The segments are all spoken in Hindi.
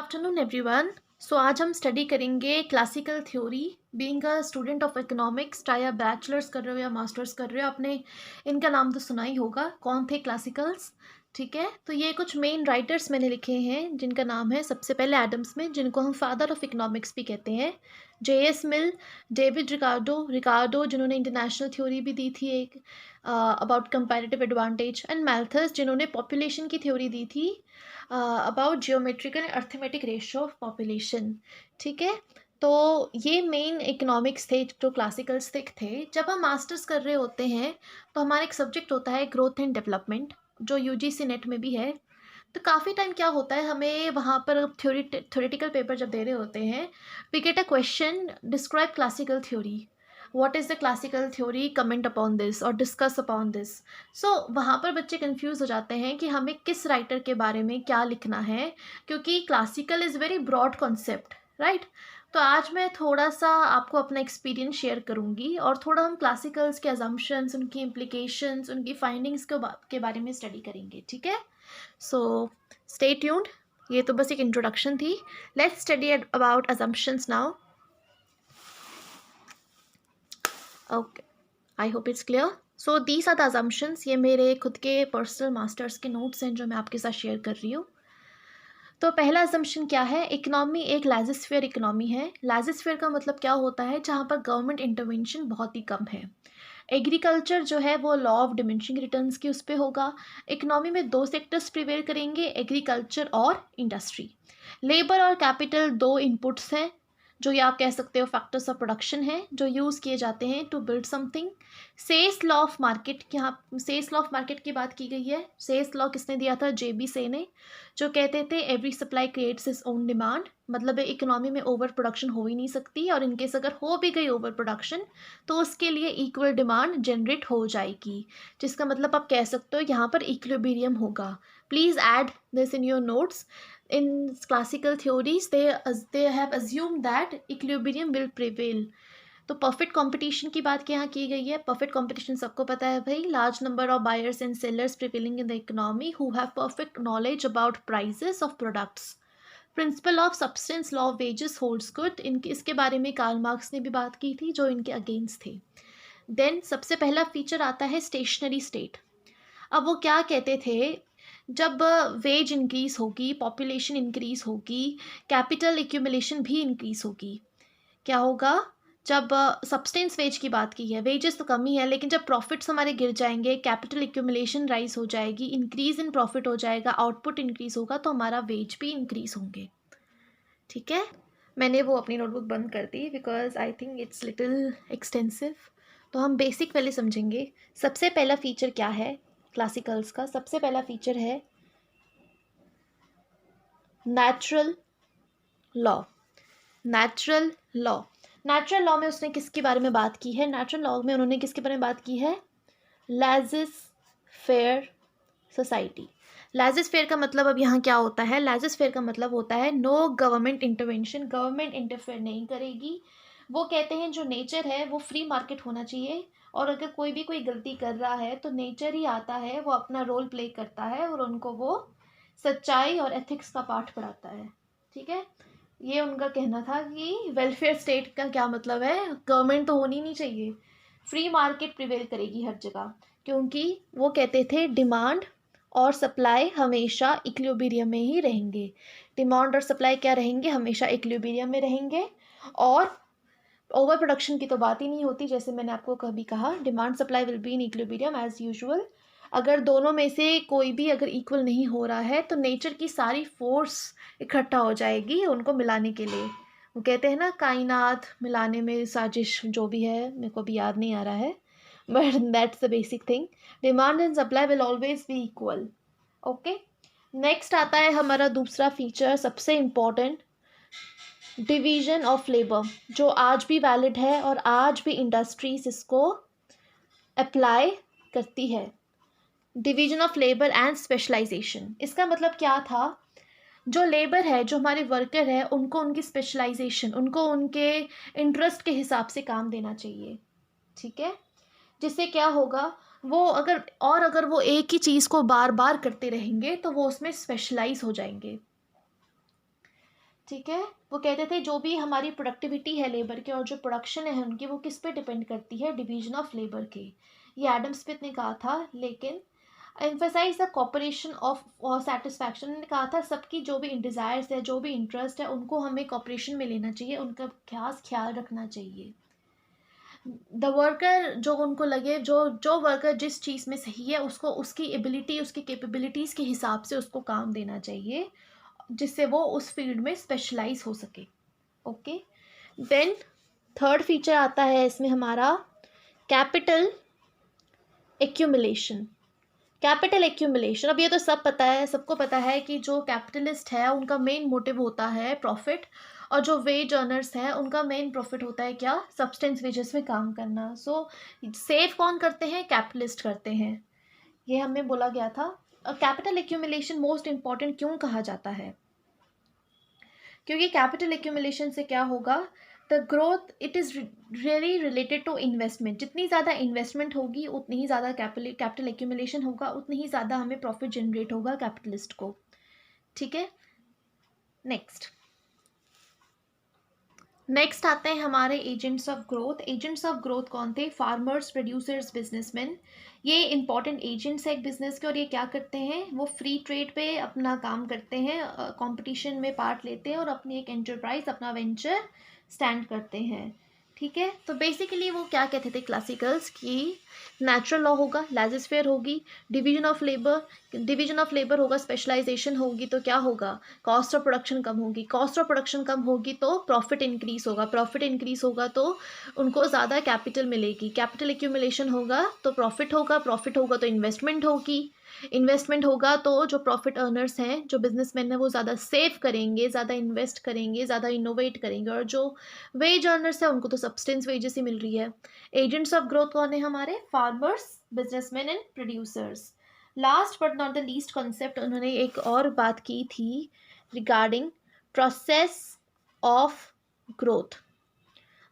Afternoon everyone. सो आज हम स्टडी करेंगे classical theory. Being a student of economics, चाहे आप बैचलर्स कर रहे हो या मास्टर्स कर रहे हो, आपने इनका नाम तो सुना ही होगा। कौन थे क्लासिकल्स? ठीक है, तो ये कुछ मेन राइटर्स मैंने लिखे हैं जिनका नाम है सबसे पहले एडम स्मिथ, जिनको हम फादर ऑफ इकोनॉमिक्स भी कहते हैं। J.S. मिल, डेविड रिकार्डो जिन्होंने इंटरनेशनल थ्योरी भी दी थी एक अबाउट कंपैरेटिव एडवांटेज, एंड मैल्थस जिन्होंने पॉपुलेशन की थ्योरी दी थी about geometrical and arithmetic ratio of population. ठीक है, तो ये मेन इकोनॉमिक्स थे जो क्लासिकल्स थे। जब हम मास्टर्स कर रहे होते हैं तो हमारा एक सब्जेक्ट होता है ग्रोथ एंड डेवलपमेंट, जो यूजीसी नेट में भी है। तो काफ़ी टाइम क्या होता है, हमें वहाँ पर थ्योरेटिकल पेपर जब दे रहे होते हैं, we get a question, describe classical theory, what is the classical theory, comment upon this और डिस्कस अपॉन दिस। सो वहाँ पर बच्चे कंफ्यूज हो जाते हैं कि हमें किस राइटर के बारे में क्या लिखना है, क्योंकि classical is very broad concept, right. तो आज मैं थोड़ा सा आपको अपना एक्सपीरियंस शेयर करूँगी और थोड़ा हम क्लासिकल्स के अजम्पशंस, उनकी इम्प्लीकेशंस, उनकी फाइंडिंग्स के बारे में स्टडी करेंगे। ठीक है, सो स्टे ट्यून्ड। ये तो बस एक इंट्रोडक्शन थी। Let's study about assumptions now. Okay, I hope it's clear. So these are the assumptions. ये मेरे खुद के पर्सनल मास्टर्स के नोट्स हैं जो मैं आपके साथ शेयर कर रही हूँ। तो पहला अजम्पशन क्या है, इकोनॉमी एक लाइजोस्फीयर इकोनॉमी है। लाइजोस्फीयर का मतलब क्या होता है, जहाँ पर गवर्नमेंट इंटरवेंशन बहुत ही कम है। एग्रीकल्चर जो है वो लॉ ऑफ डिमिनिशिंग रिटर्न्स की उस पर होगा। इकोनॉमी में दो सेक्टर्स प्रिवेल करेंगे, एग्रीकल्चर और इंडस्ट्री। लेबर और कैपिटल दो इनपुट्स हैं, जो ये आप कह सकते हो फैक्टर्स ऑफ प्रोडक्शन है, जो यूज़ किए जाते हैं टू बिल्ड समथिंग। सेल्स लॉ ऑफ मार्केट, यहाँ सेल्स लॉ ऑफ मार्केट की बात की गई है। सेल्स लॉ किसने दिया था? JB से ने, जो कहते थे every supply creates is own demand. मतलब इकोनॉमी में ओवर प्रोडक्शन हो ही नहीं सकती, और इनकेस अगर हो भी गई ओवर प्रोडक्शन तो उसके लिए इक्वल डिमांड जनरेट हो जाएगी, जिसका मतलब आप कह सकते हो यहाँ पर इक्विलिब्रियम होगा। Please add this in your notes. In classical theories, they have assumed that equilibrium will prevail. तो परफेक्ट कंपटीशन की बात यहाँ की गई है। परफेक्ट कंपटीशन सबको पता है भाई, large number of buyers and sellers prevailing in the economy who have perfect knowledge about prices of products. Principle of substance law of wages holds good. इनके इसके बारे में कार्ल मार्क्स ने भी बात की थी, जो इनके अगेंस्ट थे। देन सबसे पहला फीचर आता है स्टेशनरी स्टेट। अब वो क्या कहते थे, जब वेज इंक्रीज होगी, पॉपुलेशन इंक्रीज होगी, कैपिटल एक्यूमुलेशन भी इंक्रीज होगी। क्या होगा? जब सब्सटेंस वेज की बात की है, वेजेस तो कम ही है, लेकिन जब प्रॉफिट्स हमारे गिर जाएंगे, कैपिटल एक्यूमुलेशन राइज हो जाएगी, इंक्रीज इन प्रॉफिट हो जाएगा, आउटपुट इंक्रीज होगा, तो हमारा वेज भी इंक्रीज होंगे। ठीक है, मैंने वो अपनी नोटबुक बंद कर दी because I think it's little extensive. तो हम बेसिक पहले समझेंगे। सबसे पहला फीचर क्या है क्लासिकल्स का? सबसे पहला फीचर है natural law. Natural law, natural law में उसने किसके बारे में बात की है? नेचुरल लॉ में उन्होंने किसके बारे में बात की है? Laissez faire society. Laissez faire का मतलब अब यहाँ क्या होता है? लाइसेंस फेयर का मतलब होता है no government intervention, government interfere नहीं करेगी। वो कहते हैं जो नेचर है वो फ्री मार्केट होना चाहिए, और अगर कोई गलती कर रहा है तो नेचर ही आता है, वो अपना रोल प्ले करता है और उनको वो सच्चाई और एथिक्स का पाठ पढ़ाता है। ठीक है, ये उनका कहना था कि वेलफेयर स्टेट का क्या मतलब है, गवर्नमेंट तो होनी नहीं चाहिए, फ्री मार्केट प्रिवेल करेगी हर जगह। क्योंकि वो कहते थे डिमांड और सप्लाई हमेशा इक्विलिब्रियम में ही रहेंगे। डिमांड और सप्लाई क्या रहेंगे? हमेशा इक्विलिब्रियम में रहेंगे। और ओवर प्रोडक्शन की तो बात ही नहीं होती, जैसे मैंने आपको कभी कहा, demand supply will be in equilibrium as usual. अगर दोनों में से कोई भी अगर इक्वल नहीं हो रहा है तो नेचर की सारी फोर्स इकट्ठा हो जाएगी उनको मिलाने के लिए। वो कहते हैं ना, कायनात मिलाने में साजिश जो भी है, मेरे को भी याद नहीं आ रहा है, but that's the basic thing. Demand and supply will always be equal. Okay, next आता है हमारा दूसरा फीचर, सबसे इम्पॉर्टेंट, डिवीजन ऑफ लेबर, जो आज भी वैलिड है और आज भी इंडस्ट्रीज इसको अप्लाई करती है। Division of labour and specialisation, इसका मतलब क्या था? जो लेबर है, जो हमारे वर्कर है, उनको उनकी स्पेशलाइजेशन, उनको उनके इंटरेस्ट के हिसाब से काम देना चाहिए। ठीक है, जिससे क्या होगा, वो अगर वो एक ही चीज़ को बार बार करते रहेंगे तो वो उसमें स्पेशलाइज हो जाएंगे। ठीक है। वो कहते थे जो भी हमारी प्रोडक्टिविटी है लेबर की और जो प्रोडक्शन है उनकी, वो किस पे डिपेंड करती है, डिवीजन ऑफ लेबर के। ये एडम स्मिथ ने कहा था। लेकिन एम्फेसाइज द कॉपरेशन ऑफ और सेटिस्फैक्शन ने कहा था सबकी जो भी डिज़ायर्स है, जो भी इंटरेस्ट है, उनको हमें कॉपरेशन में लेना चाहिए, उनका खास ख्याल रखना चाहिए। द वर्कर जो उनको लगे, जो जो वर्कर जिस चीज़ में सही है उसको उसकी एबिलिटी, उसकी कैपेबिलिटीज़ के हिसाब से उसको काम देना चाहिए, जिससे वो उस फील्ड में स्पेशलाइज हो सके। ओके। देन थर्ड फीचर आता है इसमें हमारा कैपिटल एक्यूमुलेशन। कैपिटल एक्यूमुलेशन, अब ये तो सब पता है, सबको पता है कि जो कैपिटलिस्ट है उनका मेन मोटिव होता है प्रॉफिट, और जो वेज अर्नर्स है उनका मेन प्रॉफिट होता है क्या, सब्सटेंस वेजेस में काम करना। सो सेव कौन करते हैं, कैपिटलिस्ट करते हैं, ये हमें बोला गया था। कैपिटल एक्यूमुलेशन मोस्ट इंपॉर्टेंट क्यों कहा जाता है, क्योंकि कैपिटल एक्यूमुलेशन से क्या होगा, the growth it is really related to investment. जितनी ज़्यादा इन्वेस्टमेंट होगी उतनी ही ज़्यादा कैपिटल एक्यूमुलेशन होगा, उतनी ही ज़्यादा हमें प्रॉफिट जनरेट होगा कैपिटलिस्ट को। ठीक है। नेक्स्ट आते हैं हमारे agents of growth. Agents of growth कौन थे, फार्मर्स, प्रोड्यूसर्स, बिजनेसमैन। ये इंपॉर्टेंट एजेंट्स है एक बिजनेस के, और ये क्या करते हैं, वो फ्री ट्रेड पे अपना काम करते हैं, कंपटीशन में पार्ट लेते हैं और अपनी एक एंटरप्राइज, अपना वेंचर स्टैंड करते हैं। ठीक है। तो बेसिकली वो क्या कहते थे क्लासिकल्स की, नेचुरल लॉ होगा, लाइजोस्फेयर होगी, डिवीजन ऑफ लेबर होगा, स्पेशलाइजेशन होगी, तो क्या होगा, कॉस्ट ऑफ प्रोडक्शन कम होगी, कॉस्ट ऑफ प्रोडक्शन कम होगी तो प्रॉफिट इंक्रीज होगा, प्रॉफिट इंक्रीज होगा तो उनको ज़्यादा कैपिटल मिलेगी, कैपिटल एक्यूमुलेशन होगा तो प्रॉफिट होगा, प्रॉफिट होगा तो इन्वेस्टमेंट होगी, इन्वेस्टमेंट होगा तो जो प्रॉफिट अर्नर्स हैं, जो बिजनेसमैन हैं, वो ज़्यादा सेव करेंगे, ज़्यादा इन्वेस्ट करेंगे, ज़्यादा इनोवेट करेंगे, और जो वेज अर्नर्स हैं उनको तो सब्सटेंस वेजेस ही मिल रही है। एजेंट्स ऑफ ग्रोथ कौन है हमारे, farmers, businessman and producers. Last but not the least concept उन्होंने एक और बात की थी रिगार्डिंग प्रोसेस ऑफ ग्रोथ।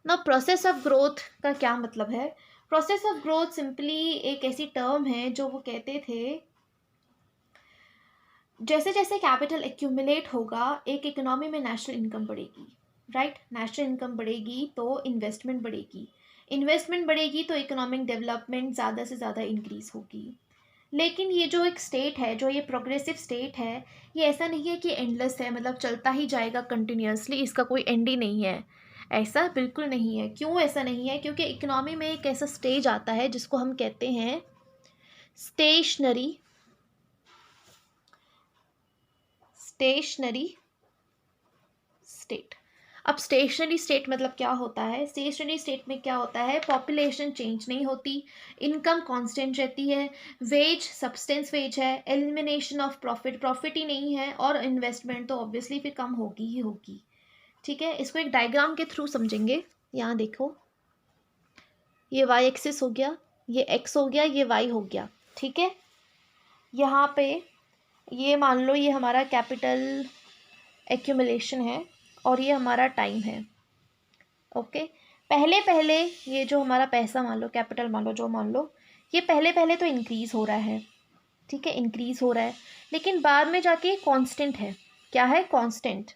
ना प्रोसेस ऑफ ग्रोथ का क्या मतलब है, प्रोसेस ऑफ ग्रोथ सिंपली एक ऐसी टर्म है जो वो कहते थे जैसे जैसे कैपिटल एक्यूमुलेट होगा एक इकोनॉमी में नेशनल इनकम बढ़ेगी, राइट। नेशनल इनकम बढ़ेगी तो इन्वेस्टमेंट बढ़ेगी, इन्वेस्टमेंट बढ़ेगी तो इकोनॉमिक डेवलपमेंट ज़्यादा से ज़्यादा इंक्रीज़ होगी। लेकिन ये जो एक स्टेट है, जो ये प्रोग्रेसिव स्टेट है, ये ऐसा नहीं है कि एंडलेस है, मतलब चलता ही जाएगा कंटिन्यूसली, इसका कोई एंड ही नहीं है, ऐसा बिल्कुल नहीं है। क्यों ऐसा नहीं है, क्योंकि इकोनॉमी में एक ऐसा स्टेज आता है जिसको हम कहते हैं स्टेशनरी स्टेट। अब स्टेशनरी स्टेट मतलब क्या होता है, स्टेशनरी स्टेट में क्या होता है, पॉपुलेशन चेंज नहीं होती, इनकम कांस्टेंट रहती है, वेज सब्सटेंस वेज है, एलिमिनेशन ऑफ प्रॉफिट, प्रॉफिट ही नहीं है, और इन्वेस्टमेंट तो ऑब्वियसली फिर कम होगी ही होगी। ठीक है। इसको एक डायग्राम के थ्रू समझेंगे। यहाँ देखो, ये वाई एक्सिस हो गया, ये एक्स हो गया, ये वाई हो गया। ठीक है। यहाँ पे ये मान लो ये हमारा कैपिटल एक्यूमुलेशन है और ये हमारा टाइम है। ओके। पहले पहले ये जो हमारा पैसा मान लो, कैपिटल मान लो, जो मान लो, ये पहले पहले तो इंक्रीज़ हो रहा है, ठीक है, इंक्रीज़ हो रहा है, लेकिन बाद में जाके कांस्टेंट है। क्या है, कांस्टेंट।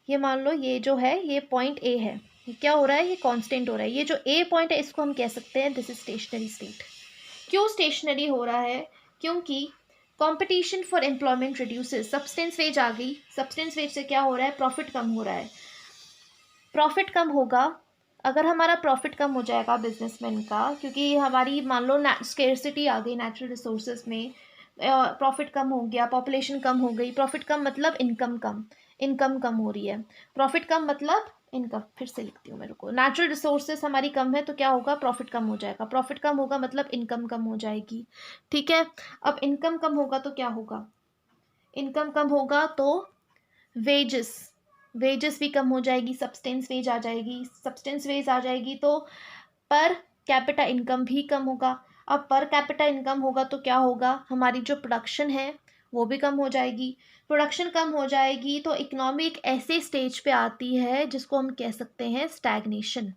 ये मान लो ये जो है ये पॉइंट ए है, ये क्या हो रहा है, ये कांस्टेंट हो रहा है। ये जो ए पॉइंट है इसको हम कह सकते हैं दिस इज स्टेशनरी स्टेट। क्यों स्टेशनरी हो रहा है, क्योंकि competition for employment reduces, subsistence wage आ गई, सब्सटेंस वेज से क्या हो रहा है, प्रॉफिट कम हो रहा है। प्रॉफिट कम होगा, अगर हमारा प्रॉफिट कम हो जाएगा बिजनेसमैन का, क्योंकि हमारी मान लो स्केर्सिटी आ गई नेचुरल रिसोर्सेज में, प्रॉफिट कम हो गया, पॉपुलेशन कम हो गई, प्रॉफिट कम मतलब इनकम कम, इनकम कम हो रही है, प्रॉफिट कम मतलब इनकम, फिर से लिखती हूँ, मेरे को नेचुरल रिसोर्सेज हमारी कम है तो क्या होगा, प्रॉफिट कम हो जाएगा, प्रॉफिट कम होगा मतलब इनकम कम हो जाएगी। ठीक है। अब इनकम कम होगा तो क्या होगा, इनकम कम होगा तो वेजेस, वेजेस भी कम हो जाएगी, सब्सटेंस वेज आ जाएगी, सब्सटेंस वेज आ जाएगी तो पर कैपिटा इनकम भी कम होगा। अब पर कैपिटा इनकम होगा तो क्या होगा, हमारी जो प्रोडक्शन है वो भी कम हो जाएगी, प्रोडक्शन कम हो जाएगी तो इकोनॉमी एक ऐसे स्टेज पे आती है जिसको हम कह सकते हैं स्टैग्नेशन।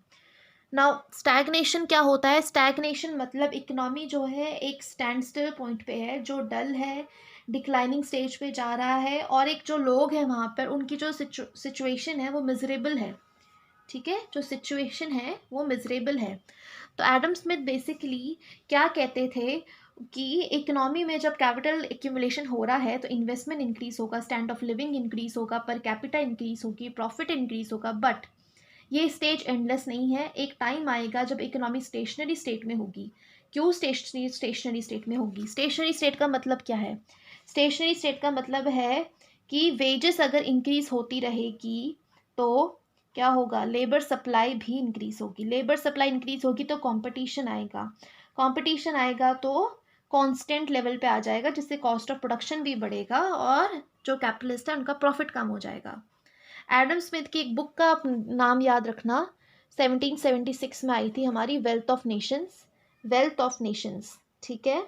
नाउ स्टैग्नेशन क्या होता है, स्टैग्नेशन मतलब इकोनॉमी जो है एक स्टैंड स्टिल पॉइंट पे है, जो डल है, डिक्लाइनिंग स्टेज पे जा रहा है, और एक जो लोग हैं वहाँ पर उनकी जो सिचुएशन है वो मिजरेबल है, ठीक है, जो सिचुएशन है वो मिजरेबल है। तो एडम स्मिथ बेसिकली क्या कहते थे कि इकोनॉमी में जब कैपिटल एक्यूमुलेशन हो रहा है तो इन्वेस्टमेंट इंक्रीज होगा, स्टैंड ऑफ लिविंग इंक्रीज होगा, पर कैपिटा इंक्रीज होगी, प्रॉफिट इंक्रीज होगा, बट ये स्टेज एंडलेस नहीं है। एक टाइम आएगा जब इकोनॉमी स्टेशनरी स्टेट में होगी। क्यों स्टेशनरी स्टेट में होगी? स्टेशनरी स्टेट का मतलब क्या है? स्टेशनरी स्टेट का मतलब है कि वेजेस अगर इंक्रीज होती रहेगी तो क्या होगा, लेबर सप्लाई भी इंक्रीज होगी, लेबर सप्लाई इंक्रीज होगी तो कंपटीशन आएगा, कंपटीशन आएगा तो कांस्टेंट लेवल पे आ जाएगा, जिससे कॉस्ट ऑफ प्रोडक्शन भी बढ़ेगा और जो कैपिटलिस्ट है उनका प्रॉफिट कम हो जाएगा। एडम स्मिथ की एक बुक का नाम याद रखना, 1776 में आई थी हमारी, wealth of Nations, wealth of Nations, ठीक है,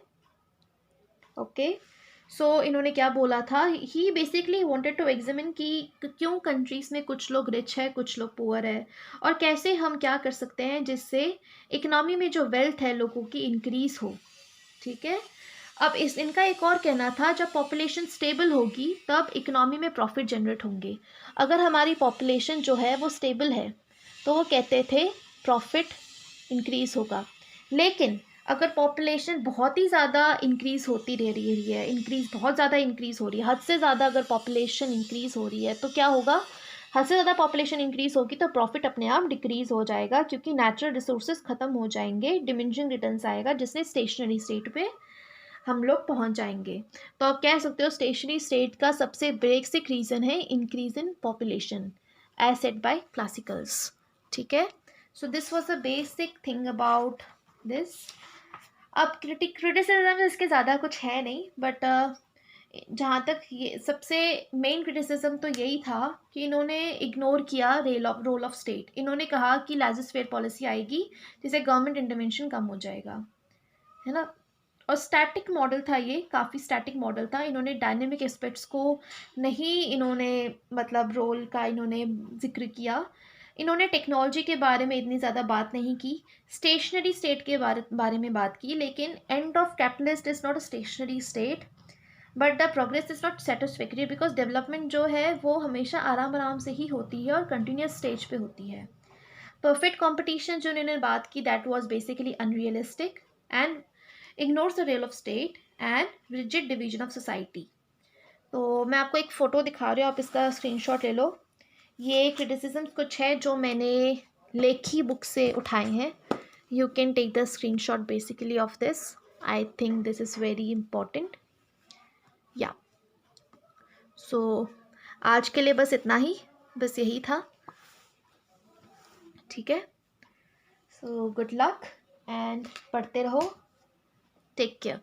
ओके। सो इन्होंने क्या बोला था, ही बेसिकली वांटेड टू एग्जामिन कि क्यों कंट्रीज़ में कुछ लोग रिच है कुछ लोग पुअर है, और कैसे हम क्या कर सकते हैं जिससे इकोनॉमी में जो वेल्थ है लोगों की इंक्रीज़ हो, ठीक है। अब इनका एक और कहना था, जब पॉपुलेशन स्टेबल होगी तब इकोनॉमी में प्रॉफिट जनरेट होंगे। अगर हमारी पॉपुलेशन जो है वो स्टेबल है तो वो कहते थे प्रॉफिट इंक्रीज़ होगा। लेकिन अगर पॉपुलेशन बहुत ही ज़्यादा इंक्रीज़ होती रह रही है, इंक्रीज़ बहुत ज़्यादा इंक्रीज़ हो रही है, हद से ज़्यादा अगर पॉपुलेशन इंक्रीज़ हो रही है तो क्या होगा, हद से ज़्यादा पॉपुलेशन इंक्रीज़ होगी तो प्रॉफिट अपने आप डिक्रीज़ हो जाएगा, क्योंकि नेचुरल रिसोर्सेज ख़त्म हो जाएंगे, डिमिनिशिंग रिटर्न्स आएगा, जिससे स्टेशनरी स्टेट पे हम लोग पहुंच जाएंगे। तो आप कह सकते हो स्टेशनरी स्टेट का सबसे बेसिक रीज़न है increase in population, as said by classicals, ठीक है। So this was a basic thing about this. अब क्रिटिसिज्म इसके ज़्यादा कुछ है नहीं, बट जहाँ तक ये सबसे मेन क्रिटिसिज्म तो यही था कि इन्होंने इग्नोर किया रोल ऑफ स्टेट। इन्होंने कहा कि लार्जेस्ट फेयर पॉलिसी आएगी जिससे गवर्नमेंट इंटरवेंशन कम हो जाएगा, है ना। और स्टैटिक मॉडल था, ये काफ़ी स्टैटिक मॉडल था, इन्होंने डायनेमिक एस्पेक्ट्स को नहीं, इन्होंने मतलब रोल का इन्होंने जिक्र किया, इन्होंने टेक्नोलॉजी के बारे में इतनी ज़्यादा बात नहीं की, स्टेशनरी स्टेट के बारे में बात की। लेकिन end of capitalist is not a stationery state, but the progress is not satisfactory, because development जो है वो हमेशा आराम आराम से ही होती है और कंटिन्यूस स्टेज पे होती है। परफेक्ट कॉम्पिटिशन जो इन्होंने बात की, that was basically unrealistic and ignores the role of state and rigid division of society। तो मैं आपको एक फ़ोटो दिखा रही हूँ, आप इसका स्क्रीनशॉट ले लो। ये क्रिटिसिज्म कुछ है जो मैंने लेखी बुक से उठाए हैं। You can take the screenshot basically of this, I think this is very important, या सो आज के लिए बस इतना ही, बस यही था, ठीक है। सो गुड लक एंड पढ़ते रहो, टेक केयर।